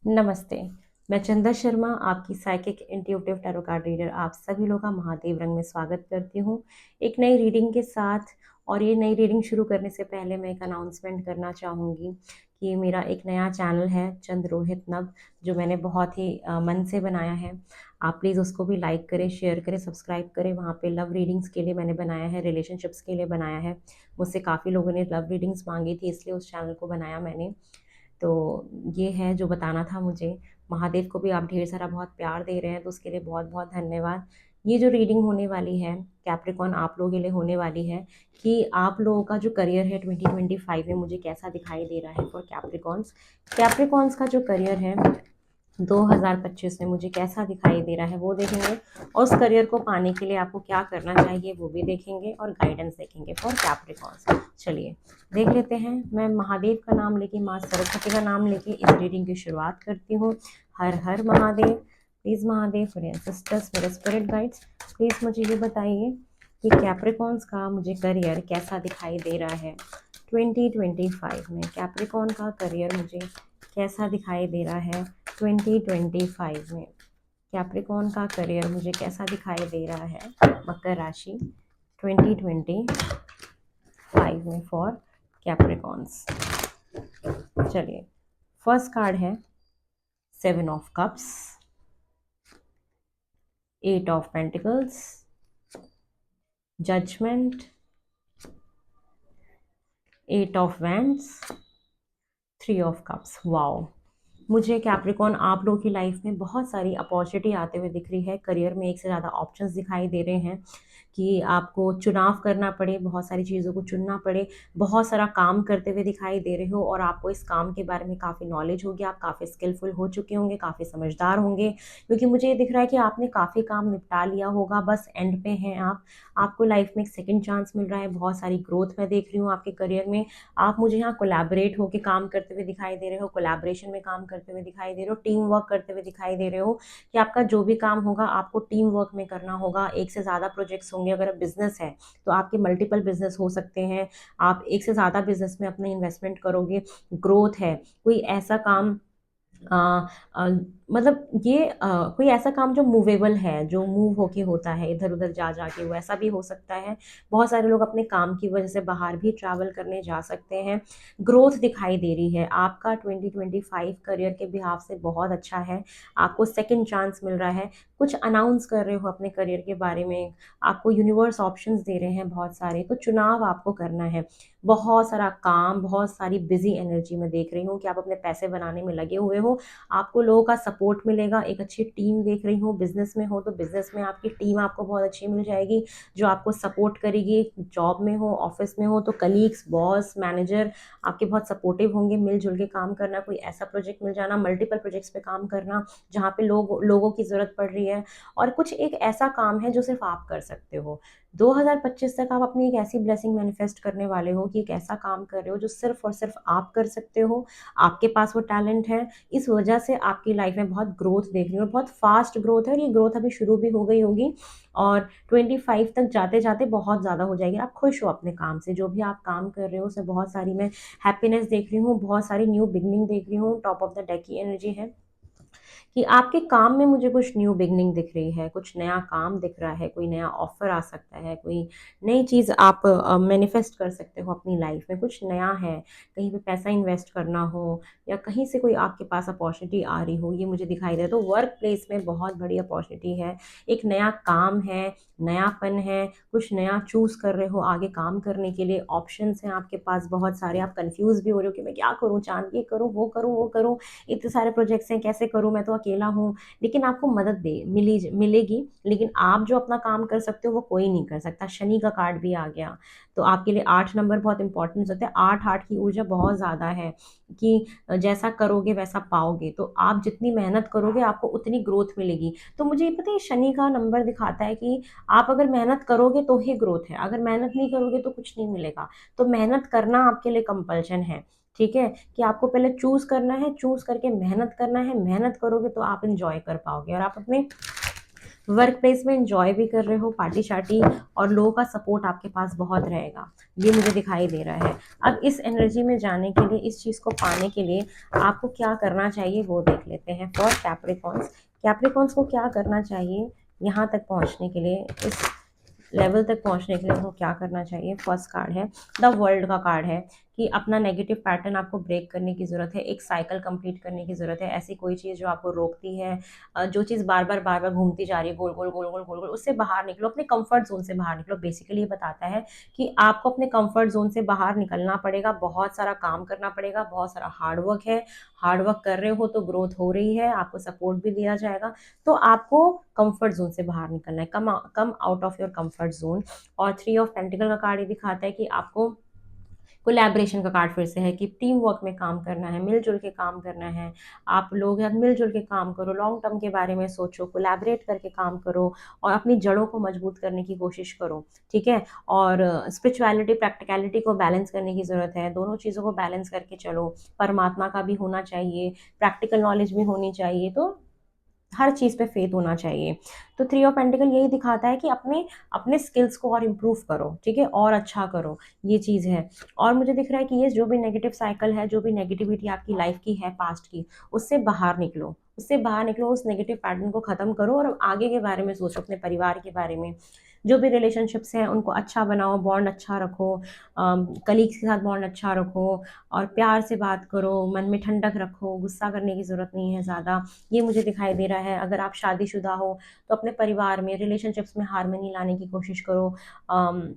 नमस्ते। मैं चंदा शर्मा, आपकी psychic intuitive tarot card reader, आप सभी लोगों का महादेव रंग में स्वागत करती हूँ एक नई रीडिंग के साथ। और ये नई रीडिंग शुरू करने से पहले मैं एक अनाउंसमेंट करना चाहूँगी कि मेरा एक नया चैनल है चंद रोहित नव, जो मैंने बहुत ही मन से बनाया है। आप प्लीज़ उसको भी लाइक करें, शेयर करें, सब्सक्राइब करें। वहाँ पे लव रीडिंग्स के लिए मैंने बनाया है, रिलेशनशिप्स के लिए बनाया है। मुझसे काफ़ी लोगों ने लव रीडिंग्स मांगी थी, इसलिए उस चैनल को बनाया मैंने। तो ये है जो बताना था मुझे। महादेव को भी आप ढेर सारा बहुत प्यार दे रहे हैं, तो उसके लिए बहुत-बहुत धन्यवाद। ये जो रीडिंग होने वाली है, कैप्रिकॉर्न आप लोगों के लिए होने वाली है कि आप लोगों का जो करियर है 2025 में मुझे कैसा दिखाई दे रहा है फॉर कैप्रिकॉर्न्स। कैप्रिकॉर्न्स का जो करियर है 2025 में मुझे कैसा दिखाई दे रहा है वो देखेंगे, और उस करियर को पाने के लिए आपको क्या करना चाहिए वो भी देखेंगे, और गाइडेंस देखेंगे फॉर कैप्रिकॉर्न्स। चलिए देख लेते हैं। मैं महादेव का नाम लेके, माँ सरस्वती का नाम लेके इस रीडिंग की शुरुआत करती हूँ। हर हर महादेव। प्लीज़ महादेव, मेरे एंसेस्टर्स, मेरे स्पिरिट गाइड्स, प्लीज़ मुझे ये बताइए कि कैप्रिकॉर्न्स का मुझे करियर कैसा दिखाई दे रहा है 2025 में। कैप्रिकॉर्न का करियर मुझे कैसा दिखाई दे रहा है 2025 में। कैप्रिकॉर्न का करियर मुझे कैसा दिखाई दे रहा है मकर राशि 2025 में फॉर कैप्रिकॉर्न्स। चलिए, फर्स्ट कार्ड है 7 of cups, 8 of pentacles, judgement, 8 of wands, 3 of cups. Wow, मुझे कैप्रिकॉर्न आप लोगों की लाइफ में बहुत सारी अपॉर्चुनिटी आते हुए दिख रही है। करियर में एक से ज़्यादा ऑप्शंस दिखाई दे रहे हैं कि आपको चुनाव करना पड़े, बहुत सारी चीज़ों को चुनना पड़े, बहुत सारा काम करते हुए दिखाई दे रहे हो, और आपको इस काम के बारे में काफ़ी नॉलेज होगी, आप काफ़ी स्किलफुल हो चुके होंगे, काफ़ी समझदार होंगे, क्योंकि मुझे ये दिख रहा है कि आपने काफ़ी काम निपटा लिया होगा, बस एंड पे हैं आप। आपको लाइफ में एक सेकेंड चांस मिल रहा है, बहुत सारी ग्रोथ मैं देख रही हूँ आपके करियर में। आप मुझे यहाँ कोलैबोरेट होकर काम करते हुए दिखाई दे रहे हो, कोलैबोरेशन में काम करते हुए दिखाई दे रहे हो, टीम वर्क करते हुए दिखाई दे रहे हो, कि आपका जो भी काम होगा आपको टीम वर्क में करना होगा। एक से ज़्यादा प्रोजेक्ट्स होंगे, अगर बिजनेस है तो आपके मल्टीपल बिजनेस हो सकते हैं, आप एक से ज़्यादा बिजनेस में अपने इन्वेस्टमेंट करोगे। ग्रोथ है, कोई ऐसा काम अ, अ, मतलब ये कोई ऐसा काम जो मूवेबल है, जो मूव होके होता है इधर उधर जा जाके, वो ऐसा भी हो सकता है। बहुत सारे लोग अपने काम की वजह से बाहर भी ट्रैवल करने जा सकते हैं। ग्रोथ दिखाई दे रही है आपका 2025 करियर के बिहाफ से बहुत अच्छा है। आपको सेकंड चांस मिल रहा है, कुछ अनाउंस कर रहे हो अपने करियर के बारे में, आपको यूनिवर्स ऑप्शंस दे रहे हैं बहुत सारे, तो चुनाव आपको करना है। बहुत सारा काम, बहुत सारी बिजी एनर्जी में देख रही हूँ कि आप अपने पैसे बनाने में लगे हुए हो। आपको लोगों का सपोर्ट मिलेगा, एक अच्छी टीम देख रही हूँ। बिजनेस में हो तो बिजनेस में आपकी टीम आपको बहुत अच्छी मिल जाएगी, जो आपको सपोर्ट करेगी। जॉब में हो, ऑफिस में हो तो कलीग्स, बॉस, मैनेजर आपके बहुत सपोर्टिव होंगे। मिलजुल के काम करना, कोई ऐसा प्रोजेक्ट मिल जाना, मल्टीपल प्रोजेक्ट्स पे काम करना जहाँ पे लोगों की ज़रूरत पड़ रही है, और कुछ एक ऐसा काम है जो सिर्फ आप कर सकते हो। 2025 तक आप अपनी एक ऐसी ब्लेसिंग मैनिफेस्ट करने वाले हो कि एक ऐसा काम कर रहे हो जो सिर्फ और सिर्फ आप कर सकते हो। आपके पास वो टैलेंट है, इस वजह से आपकी लाइफ में बहुत ग्रोथ देख रही हूँ, बहुत फास्ट ग्रोथ है, और ये ग्रोथ अभी शुरू भी हो गई होगी, और 25 तक जाते जाते बहुत ज़्यादा हो जाएगी। आप खुश हो अपने काम से, जो भी आप काम कर रहे हो उसमें बहुत सारी मैं हैप्पीनेस देख रही हूँ, बहुत सारी न्यू बिगनिंग देख रही हूँ। टॉप ऑफ द डेक की एनर्जी है कि आपके काम में मुझे कुछ न्यू बिगनिंग दिख रही है, कुछ नया काम दिख रहा है, कोई नया ऑफर आ सकता है, कोई नई चीज़ आप मैनिफेस्ट कर सकते हो अपनी लाइफ में, कुछ नया है। कहीं पे पैसा इन्वेस्ट करना हो, या कहीं से कोई आपके पास अपॉर्चुनिटी आ रही हो, ये मुझे दिखाई दे रहा है। तो वर्क प्लेस में बहुत बड़ी अपॉर्चुनिटी है, एक नया काम है, नयापन है, कुछ नया चूज़ कर रहे हो आगे काम करने के लिए। ऑप्शंस हैं आपके पास बहुत सारे, आप कंफ्यूज भी हो रहे हो कि मैं क्या करूँ, चाँद ये करूँ, वो करूँ, वो करूँ, इतने सारे प्रोजेक्ट्स हैं, कैसे करूँ, मैं तो अकेला हूँ। लेकिन आपको मदद मिलेगी, लेकिन आप जो अपना काम कर सकते हो वो कोई नहीं कर सकता। शनि का कार्ड भी आ गया, तो आपके लिए 8 नंबर बहुत इंपॉर्टेंट होता है। 8 की ऊर्जा बहुत ज़्यादा है कि जैसा करोगे वैसा पाओगे, तो आप जितनी मेहनत करोगे आपको उतनी ग्रोथ मिलेगी। तो मुझे ये पता है, शनि का नंबर दिखाता है कि आप अगर मेहनत करोगे तो ही ग्रोथ है, अगर मेहनत नहीं करोगे तो कुछ नहीं मिलेगा। तो मेहनत करना आपके लिए कंपल्शन है, ठीक है, कि आपको पहले चूज़ करना है, चूज़ करके मेहनत करना है। मेहनत करोगे तो आप एंजॉय कर पाओगे, और आप अपने वर्क प्लेस में एंजॉय भी कर रहे हो, पार्टी शार्टी, और लोगों का सपोर्ट आपके पास बहुत रहेगा, ये मुझे दिखाई दे रहा है। अब इस एनर्जी में जाने के लिए, इस चीज़ को पाने के लिए आपको क्या करना चाहिए वो देख लेते हैं। फॉर कैप्रिकॉन्स, कैप्रिकॉन्स को क्या करना चाहिए यहाँ तक पहुँचने के लिए, इस लेवल तक पहुंचने के लिए उनको क्या करना चाहिए। फर्स्ट कार्ड है द वर्ल्ड का कार्ड है कि अपना नेगेटिव पैटर्न आपको ब्रेक करने की ज़रूरत है, एक साइकिल कंप्लीट करने की ज़रूरत है। ऐसी कोई चीज़ जो आपको रोकती है, जो चीज़ बार बार घूमती जा रही है, गोल गोल गोल गोल गोल गोल, उससे बाहर निकलो, अपने कंफर्ट जोन से बाहर निकलो। बेसिकली ये बताता है कि आपको अपने कंफर्ट जोन से बाहर निकलना पड़ेगा, बहुत सारा काम करना पड़ेगा, बहुत सारा हार्डवर्क है। हार्डवर्क कर रहे हो तो ग्रोथ हो रही है, आपको सपोर्ट भी दिया जाएगा। तो आपको कंफर्ट जोन से बाहर निकलना है, come out of your comfort zone. और थ्री ऑफ पेंटिकल का कार्ड ये दिखाता है कि आपको कोलैबोरेशन का कार्ड फिर से है कि टीम वर्क में काम करना है, मिलजुल के काम करना है। आप लोग यार मिलजुल के काम करो, लॉन्ग टर्म के बारे में सोचो, कोलैबोरेट करके काम करो, और अपनी जड़ों को मजबूत करने की कोशिश करो, ठीक है। और स्पिरिचुअलिटी प्रैक्टिकलिटी को बैलेंस करने की ज़रूरत है, दोनों चीज़ों को बैलेंस करके चलो। परमात्मा का भी होना चाहिए, प्रैक्टिकल नॉलेज भी होनी चाहिए, तो हर चीज़ पे फेथ होना चाहिए। तो थ्री ऑफ पेंटिकल यही दिखाता है कि अपने अपने स्किल्स को और इम्प्रूव करो, ठीक है, और अच्छा करो, ये चीज़ है। और मुझे दिख रहा है कि ये जो भी नेगेटिव साइकिल है, जो भी नेगेटिविटी आपकी लाइफ की है पास्ट की, उससे बाहर निकलो, उससे बाहर निकलो, उस नेगेटिव पैटर्न को ख़त्म करो और आगे के बारे में सोचो, अपने परिवार के बारे में। जो भी रिलेशनशिप्स हैं उनको अच्छा बनाओ, बॉन्ड अच्छा रखो, कलीग्स के साथ बॉन्ड अच्छा रखो, और प्यार से बात करो, मन में ठंडक रखो, गुस्सा करने की ज़रूरत नहीं है ज़्यादा, ये मुझे दिखाई दे रहा है। अगर आप शादीशुदा हो तो अपने परिवार में, रिलेशनशिप्स में हार्मनी लाने की कोशिश करो। अम,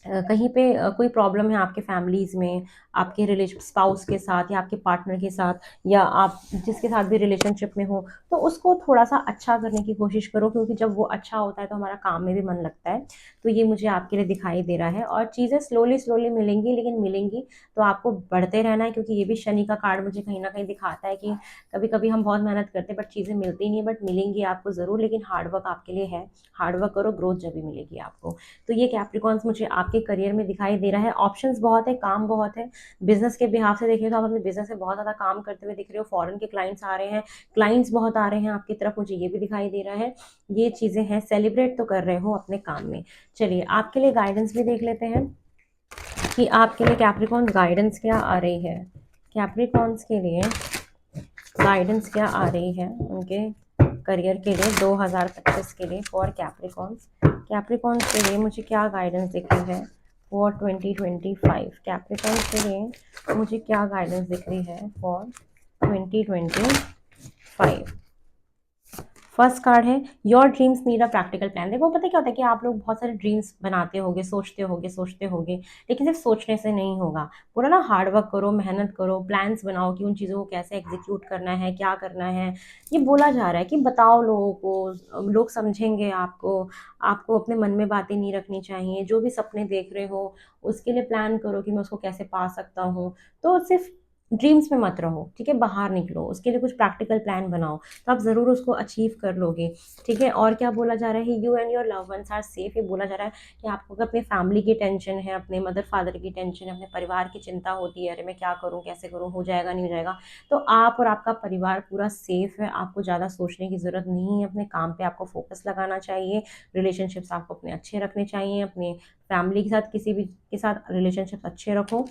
कहीं पे कोई प्रॉब्लम है आपके फैमिलीज़ में, आपके रिलेशन स्पाउस के साथ या आपके पार्टनर के साथ, या आप जिसके साथ भी रिलेशनशिप में हो, तो उसको थोड़ा-सा अच्छा करने की कोशिश करो, क्योंकि जब वो अच्छा होता है तो हमारा काम में भी मन लगता है। तो ये मुझे आपके लिए दिखाई दे रहा है, और चीज़ें स्लोली-स्लोली मिलेंगी, लेकिन मिलेंगी तो आपको बढ़ते रहना है, क्योंकि ये भी शनि का कार्ड मुझे कहीं न कहीं दिखाता है कि कभी-कभी हम बहुत मेहनत करते हैं बट चीज़ें मिलती नहीं है, बट मिलेंगी आपको ज़रूर, लेकिन हार्ड वर्क आपके लिए है। हार्ड वर्क करो, ग्रोथ जभी मिलेगी आपको। तो ये कैप्रिकॉन्स मुझे आपके करियर में दिखाई दे रहा है। ऑप्शंस बहुत है, काम बहुत है। बिजनेस के बिहाफ से देखें तो आप अपने बिजनेस में बहुत ज़्यादा काम करते हुए दिख रहे हो, फॉरेन के क्लाइंट्स आ रहे हैं, क्लाइंट्स बहुत आ रहे हैं आपकी तरफ, मुझे ये भी दिखाई दे रहा है। ये चीज़ें हैं, सेलिब्रेट तो कर रहे हो अपने काम में। चलिए आपके लिए गाइडेंस भी देख लेते हैं कि आपके लिए कैप्रिकॉन्स गाइडेंस क्या आ रही है। कैप्रिकॉन्स के लिए गाइडेंस क्या आ रही है उनके करियर के लिए 2025 के लिए। फॉर कैप्रिकॉन्स, कैप्रिकॉन्स के लिए मुझे क्या गाइडेंस दिख रही है फॉर 2025। कैप्रिकॉन्स के लिए मुझे क्या गाइडेंस दिख रही है फॉर 2025। फर्स्ट कार्ड है your dreams need a practical plan. देखो पता है क्या होता है कि आप लोग बहुत सारे ड्रीम्स बनाते होगे, सोचते होगे, लेकिन सिर्फ सोचने से नहीं होगा। पूरा ना हार्ड वर्क करो, मेहनत करो, प्लान्स बनाओ कि उन चीज़ों को कैसे एग्जीक्यूट करना है, क्या करना है। ये बोला जा रहा है कि बताओ लोगों को, लोग समझेंगे आपको। आपको अपने मन में बातें नहीं रखनी चाहिए, जो भी सपने देख रहे हो उसके लिए प्लान करो कि मैं उसको कैसे पा सकता हूँ। तो सिर्फ ड्रीम्स में मत रहो, ठीक है, बाहर निकलो, उसके लिए कुछ प्रैक्टिकल प्लान बनाओ, तो आप ज़रूर उसको अचीव कर लोगे, ठीक है। और क्या बोला जा रहा है, you and your love ones are safe. ये बोला जा रहा है कि आपको अगर अपनी फैमिली की टेंशन है, अपने मदर फादर की टेंशन है, अपने परिवार की चिंता होती है, अरे मैं क्या करूँ, कैसे करूँ, हो जाएगा नहीं हो जाएगा, तो आप और आपका परिवार पूरा सेफ है। आपको ज़्यादा सोचने की ज़रूरत नहीं है, अपने काम पे आपको फोकस लगाना चाहिए। रिलेशनशिप्स आपको अपने अच्छे रखने चाहिए, अपने फैमिली के साथ, किसी भी के साथ रिलेशनशिप्स अच्छे रखो,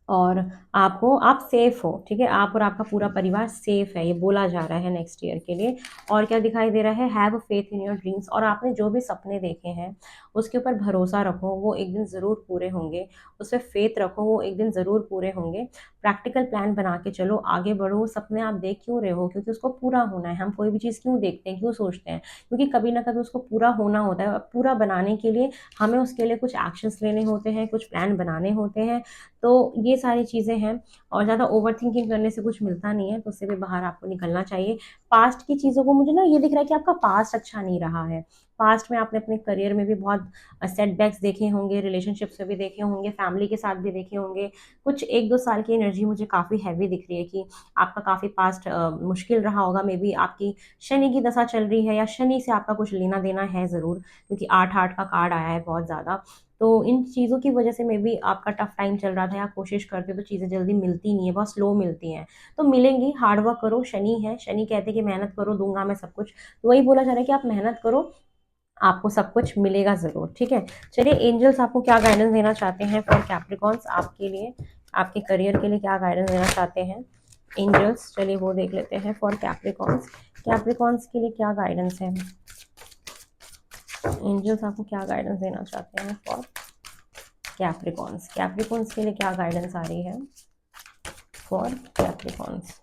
और आप सेफ हो, ठीक है, आप और आपका पूरा परिवार सेफ है, ये बोला जा रहा है नेक्स्ट ईयर के लिए। और क्या दिखाई दे रहा है, have faith in your dreams. और आपने जो भी सपने देखे हैं उसके ऊपर भरोसा रखो, वो एक दिन ज़रूर पूरे होंगे। उस पर फेथ रखो, वो एक दिन ज़रूर पूरे होंगे। प्रैक्टिकल प्लान बना के चलो, आगे बढ़ो। सपने आप देख क्यों रहे हो, क्योंकि उसको पूरा होना है। हम कोई भी चीज़ क्यों देखते हैं, क्यों सोचते हैं, क्योंकि कभी ना कभी उसको पूरा होना होता है। पूरा बनाने के लिए हमें उसके लिए कुछ एक्शंस लेने होते हैं, कुछ प्लान बनाने होते हैं। तो ये सारी चीज़ें हैं, और ज़्यादा ओवरथिंकिंग करने से कुछ मिलता नहीं है, तो उससे भी बाहर आपको निकलना चाहिए। पास्ट की चीज़ों को, मुझे ना ये दिख रहा है कि आपका पास्ट अच्छा नहीं रहा है। पास्ट में आपने अपने करियर में भी बहुत सेटबैक्स देखे होंगे, रिलेशनशिप्स में भी देखे होंगे, फैमिली के साथ भी देखे होंगे। कुछ 1-2 साल की एनर्जी मुझे काफ़ी हैवी दिख रही है कि आपका काफ़ी पास्ट मुश्किल रहा होगा। मे बी आपकी शनि की दशा चल रही है, या शनि से आपका कुछ लेना-देना है ज़रूर, क्योंकि 8-8 का कार्ड आया है बहुत ज़्यादा। तो इन चीज़ों की वजह से मे बी आपका टफ टाइम चल रहा था, या कोशिश करते हो तो चीज़ें जल्दी मिलती नहीं है, बहुत स्लो मिलती हैं। तो मिलेंगी, हार्ड वर्क करो, शनि है, शनि कहते हैं कि मेहनत करो दूंगा मैं सब कुछ, तो वही बोला जा रहा है कि आप मेहनत करो, आपको सब कुछ मिलेगा ज़रूर, ठीक है। चलिए एंजल्स आपको क्या गाइडेंस देना चाहते हैं फॉर कैप्रिकॉन्स, आपके लिए, आपके करियर के लिए क्या गाइडेंस देना चाहते हैं एंजल्स, चलिए वो देख लेते हैं फॉर कैप्रिकॉन्स। कैप्रिकॉन्स के लिए क्या गाइडेंस है, एंजल्स आपको क्या गाइडेंस देना चाहते हैं फॉर कैप्रिकॉन्स, कैप्रिकॉन्स के लिए क्या गाइडेंस आ रही है फॉर कैप्रिकॉन्स।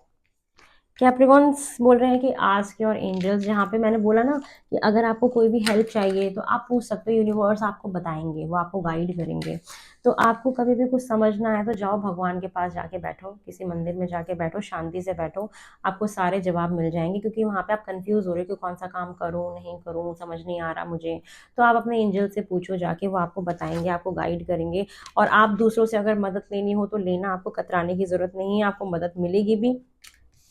कैप्रिकॉन्स बोल रहे हैं कि आज के और एंजल्स, जहाँ पे मैंने बोला ना कि अगर आपको कोई भी हेल्प चाहिए तो आप पूछ सकते हो, यूनिवर्स आपको बताएंगे, वो आपको गाइड करेंगे। तो आपको कभी भी कुछ समझना है तो जाओ भगवान के पास जाके बैठो, किसी मंदिर में जाके बैठो, शांति से बैठो, आपको सारे जवाब मिल जाएंगे, क्योंकि वहाँ पे आप कंफ्यूज हो रहे हो कि कौन सा काम करूँ नहीं करूँ, समझ नहीं आ रहा मुझे। तो आप अपने एंजल से पूछो जाके, वो आपको बताएंगे, आपको गाइड करेंगे। और आप दूसरों से अगर मदद लेनी हो तो लेना, आपको कतराने की जरूरत नहीं है, आपको मदद मिलेगी भी।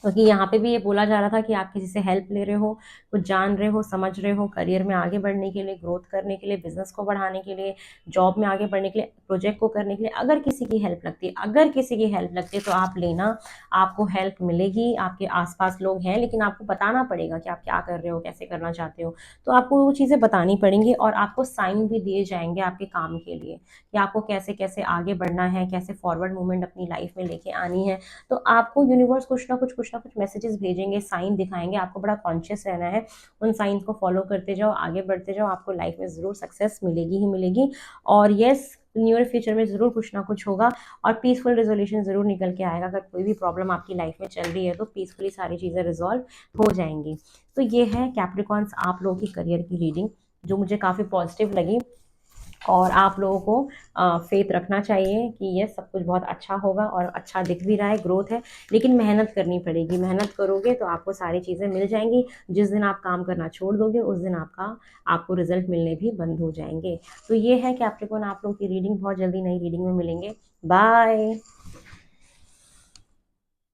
क्योंकि यहाँ पे भी ये बोला जा रहा था कि आप किसी से हेल्प ले रहे हो, कुछ जान रहे हो, समझ रहे हो, करियर में आगे बढ़ने के लिए, ग्रोथ करने के लिए, बिजनेस को बढ़ाने के लिए, जॉब में आगे बढ़ने के लिए, प्रोजेक्ट को करने के लिए, अगर किसी की हेल्प लगती है, अगर किसी की हेल्प लगती है तो आप लेना, आपको हेल्प मिलेगी। आपके आसपास लोग हैं, लेकिन आपको बताना पड़ेगा कि आप क्या कर रहे हो, कैसे करना चाहते हो, तो आपको वो चीज़ें बतानी पड़ेंगी, और आपको साइन भी दिए जाएंगे आपके काम के लिए कि आपको कैसे कैसे आगे बढ़ना है, कैसे फॉरवर्ड मूवमेंट अपनी लाइफ में लेके आनी है। तो आपको यूनिवर्स कुछ ना कुछ मैसेजेस भेजेंगे, साइन दिखाएंगे, आपको बड़ा कॉन्शियस रहना है, उन साइंस को फॉलो करते जाओ, आगे बढ़ते जाओ, आपको लाइफ में ज़रूर सक्सेस मिलेगी ही मिलेगी। और येस, नियर फ्यूचर में ज़रूर कुछ ना कुछ होगा, और पीसफुल रेजोल्यूशन ज़रूर निकल के आएगा। अगर कोई भी प्रॉब्लम आपकी लाइफ में चल रही है तो पीसफुली सारी चीज़ें रिजॉल्व हो जाएंगी। तो ये है कैप्रिकॉन्स आप लोगों की करियर की रीडिंग, जो मुझे काफ़ी पॉजिटिव लगी। और आप लोगों को फेथ रखना चाहिए कि ये सब कुछ बहुत अच्छा होगा, और अच्छा दिख भी रहा है, ग्रोथ है, लेकिन मेहनत करनी पड़ेगी। मेहनत करोगे तो आपको सारी चीज़ें मिल जाएंगी। जिस दिन आप काम करना छोड़ दोगे उस दिन आपको रिजल्ट मिलने भी बंद हो जाएंगे। तो ये है कैप्रिकॉर्न आप लोगों की रीडिंग, बहुत जल्दी नई रीडिंग में मिलेंगे। बाय।